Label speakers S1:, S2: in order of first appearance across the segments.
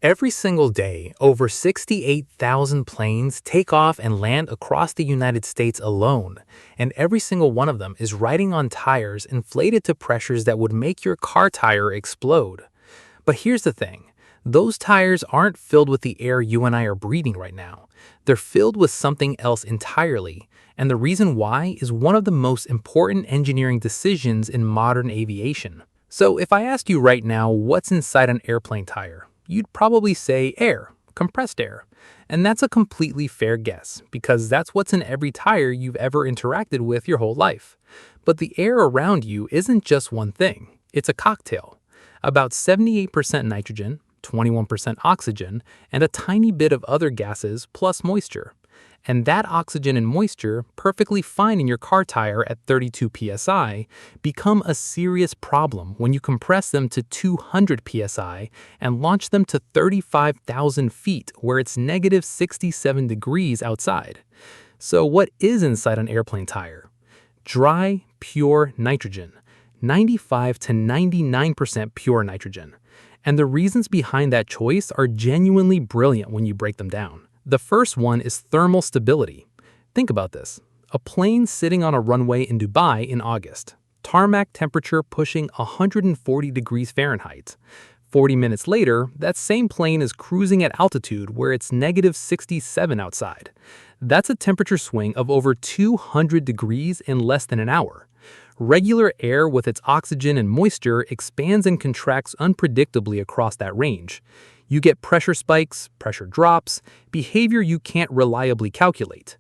S1: Every single day, over 68,000 planes take off and land across the United States alone, and every single one of them is riding on tires inflated to pressures that would make your car tire explode. But here's the thing. Those tires aren't filled with the air you and I are breathing right now. They're filled with something else entirely, and the reason why is one of the most important engineering decisions in modern aviation. So if I asked you right now what's inside an airplane tire, you'd probably say air, compressed air. And that's a completely fair guess, because that's what's in every tire you've ever interacted with your whole life. But the air around you isn't just one thing, it's a cocktail. About 78% nitrogen, 21% oxygen, and a tiny bit of other gases plus moisture. And that oxygen and moisture, perfectly fine in your car tire at 32 psi, become a serious problem when you compress them to 200 psi and launch them to 35,000 feet where it's negative 67 degrees outside. So what is inside an airplane tire? Dry, pure nitrogen. 95 to 99% pure nitrogen. And the reasons behind that choice are genuinely brilliant when you break them down. The first one is thermal stability. Think about this. A plane sitting on a runway in Dubai in August. Tarmac temperature pushing 140 degrees Fahrenheit. 40 minutes later, that same plane is cruising at altitude where it's negative 67 outside. That's a temperature swing of over 200 degrees in less than an hour. Regular air with its oxygen and moisture expands and contracts unpredictably across that range. You get pressure spikes, pressure drops, behavior you can't reliably calculate.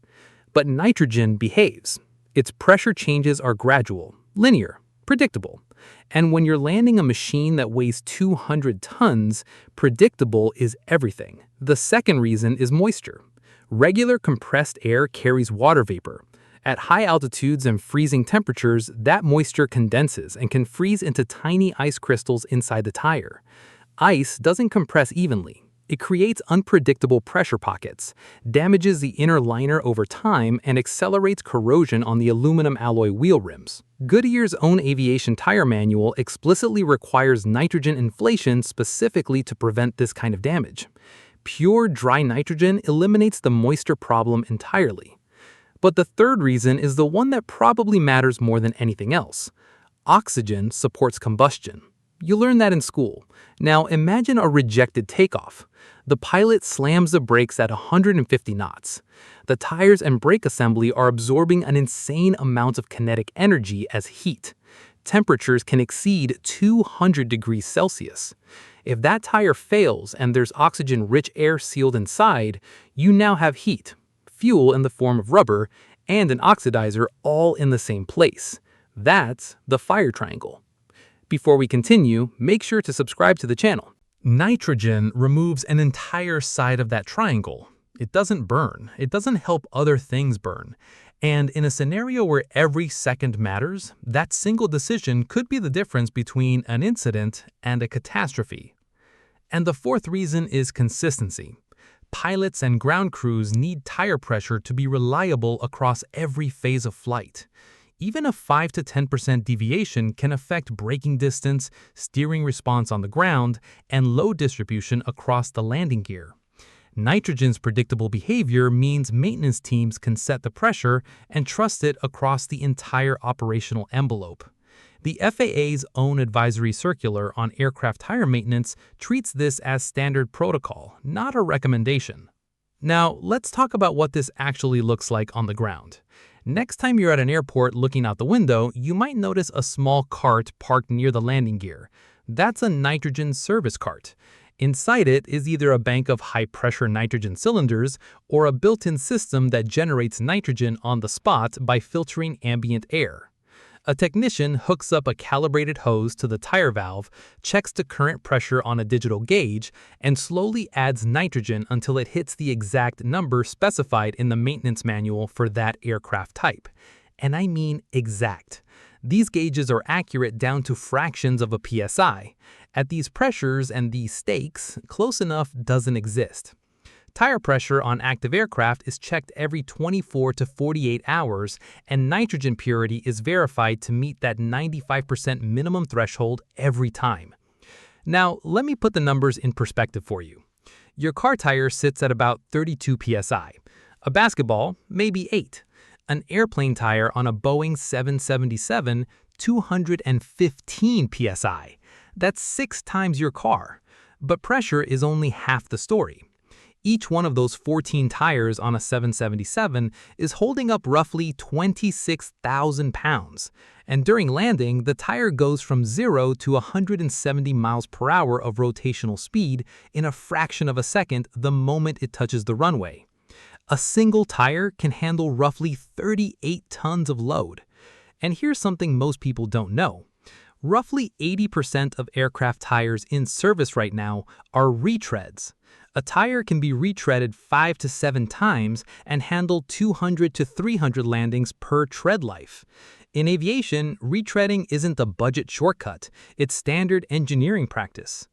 S1: But nitrogen behaves. Its pressure changes are gradual, linear, predictable. And when you're landing a machine that weighs 200 tons, predictable is everything. The second reason is moisture. Regular compressed air carries water vapor. At high altitudes and freezing temperatures, that moisture condenses and can freeze into tiny ice crystals inside the tire. Ice doesn't compress evenly. It creates unpredictable pressure pockets, damages the inner liner over time, and accelerates corrosion on the aluminum alloy wheel rims. Goodyear's own aviation tire manual explicitly requires nitrogen inflation specifically to prevent this kind of damage. Pure dry nitrogen eliminates the moisture problem entirely. But the third reason is the one that probably matters more than anything else. Oxygen supports combustion. You learn that in school. Now imagine a rejected takeoff. The pilot slams the brakes at 150 knots. The tires and brake assembly are absorbing an insane amount of kinetic energy as heat. Temperatures can exceed 200 degrees Celsius. If that tire fails and there's oxygen-rich air sealed inside, you now have heat, fuel in the form of rubber, and an oxidizer all in the same place. That's the fire triangle. Before we continue, make sure to subscribe to the channel. Nitrogen removes an entire side of that triangle. It doesn't burn. It doesn't help other things burn. And in a scenario where every second matters, that single decision could be the difference between an incident and a catastrophe. And the fourth reason is consistency. Pilots and ground crews need tire pressure to be reliable across every phase of flight. Even a 5 to 10% deviation can affect braking distance, steering response on the ground, and load distribution across the landing gear. Nitrogen's predictable behavior means maintenance teams can set the pressure and trust it across the entire operational envelope. The FAA's own advisory circular on aircraft tire maintenance treats this as standard protocol, not a recommendation. Now, let's talk about what this actually looks like on the ground. Next time you're at an airport looking out the window, you might notice a small cart parked near the landing gear. That's a nitrogen service cart. Inside it is either a bank of high-pressure nitrogen cylinders or a built-in system that generates nitrogen on the spot by filtering ambient air. A technician hooks up a calibrated hose to the tire valve, checks the current pressure on a digital gauge, and slowly adds nitrogen until it hits the exact number specified in the maintenance manual for that aircraft type. And I mean exact. These gauges are accurate down to fractions of a PSI. At these pressures and these stakes, close enough doesn't exist. Tire pressure on active aircraft is checked every 24 to 48 hours, and nitrogen purity is verified to meet that 95% minimum threshold every time. Now, let me put the numbers in perspective for you. Your car tire sits at about 32 psi. A basketball, maybe 8. An airplane tire on a Boeing 777, 215 psi. That's 6 times your car. But pressure is only half the story. Each one of those 14 tires on a 777 is holding up roughly 26,000 pounds. And during landing, the tire goes from 0 to 170 miles per hour of rotational speed in a fraction of a second the moment it touches the runway. A single tire can handle roughly 38 tons of load. And here's something most people don't know. Roughly 80% of aircraft tires in service right now are retreads. A tire can be retreaded 5 to 7 times and handle 200 to 300 landings per tread life. In aviation, retreading isn't a budget shortcut, it's standard engineering practice.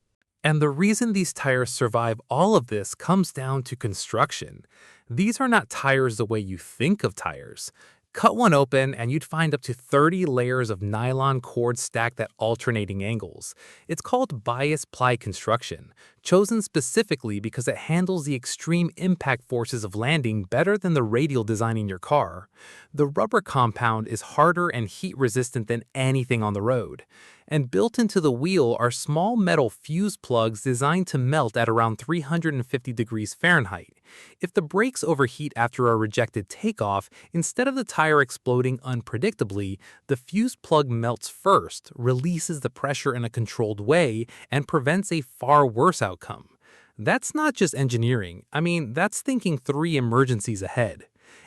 S1: And the reason these tires survive all of this comes down to construction. These are not tires the way you think of tires. Cut one open and you'd find up to 30 layers of nylon cord stacked at alternating angles. It's called bias ply construction, chosen specifically because it handles the extreme impact forces of landing better than the radial design in your car. The rubber compound is harder and heat resistant than anything on the road. And built into the wheel are small metal fuse plugs designed to melt at around 350 degrees Fahrenheit. If the brakes overheat after a rejected takeoff, instead of the tire exploding unpredictably, the fuse plug melts first, releases the pressure in a controlled way, and prevents a far worse outcome. That's not just engineering. That's thinking 3 emergencies ahead.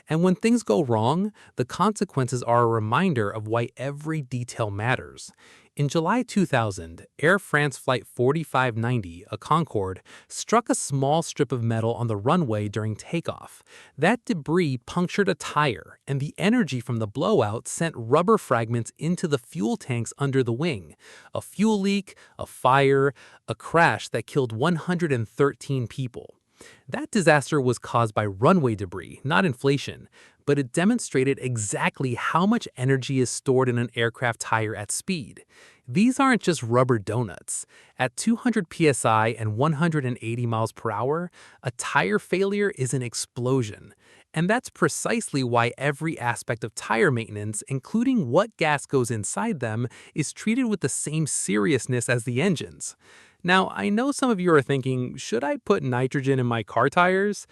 S1: And when things go wrong, the consequences are a reminder of why every detail matters. In July 2000, Air France Flight 4590, a Concorde, struck a small strip of metal on the runway during takeoff. That debris punctured a tire, and the energy from the blowout sent rubber fragments into the fuel tanks under the wing. A fuel leak, a fire, a crash that killed 113 people. That disaster was caused by runway debris, not inflation, but it demonstrated exactly how much energy is stored in an aircraft tire at speed. These aren't just rubber donuts. At 200 psi and 180 miles per hour, a tire failure is an explosion. And that's precisely why every aspect of tire maintenance, including what gas goes inside them, is treated with the same seriousness as the engines. Now, I know some of you are thinking, should I put nitrogen in my car tires?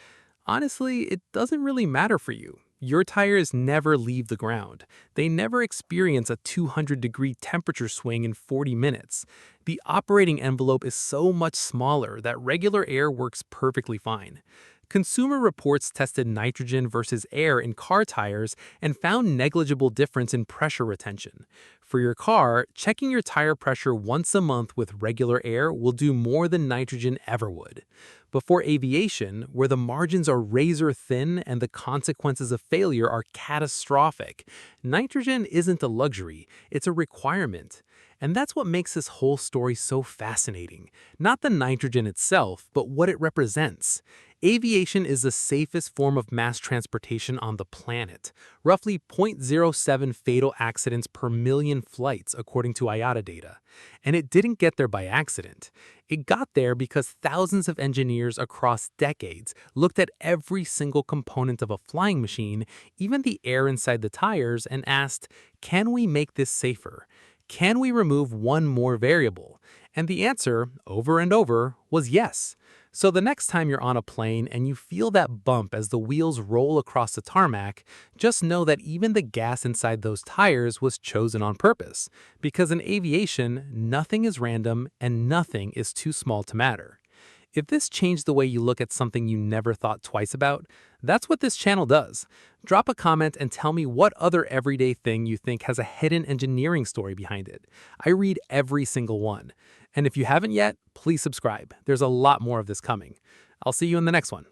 S1: Honestly, it doesn't really matter for you. Your tires never leave the ground. They never experience a 200-degree temperature swing in 40 minutes. The operating envelope is so much smaller that regular air works perfectly fine. Consumer Reports tested nitrogen versus air in car tires and found negligible difference in pressure retention. For your car, checking your tire pressure once a month with regular air will do more than nitrogen ever would. But for aviation, where the margins are razor thin and the consequences of failure are catastrophic, nitrogen isn't a luxury, it's a requirement. And that's what makes this whole story so fascinating. Not the nitrogen itself, but what it represents. Aviation is the safest form of mass transportation on the planet. Roughly 0.07 fatal accidents per million flights, according to IATA data. And it didn't get there by accident. It got there because thousands of engineers across decades looked at every single component of a flying machine, even the air inside the tires, and asked, can we make this safer? Can we remove one more variable? And the answer, over and over, was yes. So the next time you're on a plane and you feel that bump as the wheels roll across the tarmac, just know that even the gas inside those tires was chosen on purpose. Because in aviation, nothing is random and nothing is too small to matter. If this changed the way you look at something you never thought twice about, that's what this channel does. Drop a comment and tell me what other everyday thing you think has a hidden engineering story behind it. I read every single one. And if you haven't yet, please subscribe. There's a lot more of this coming. I'll see you in the next one.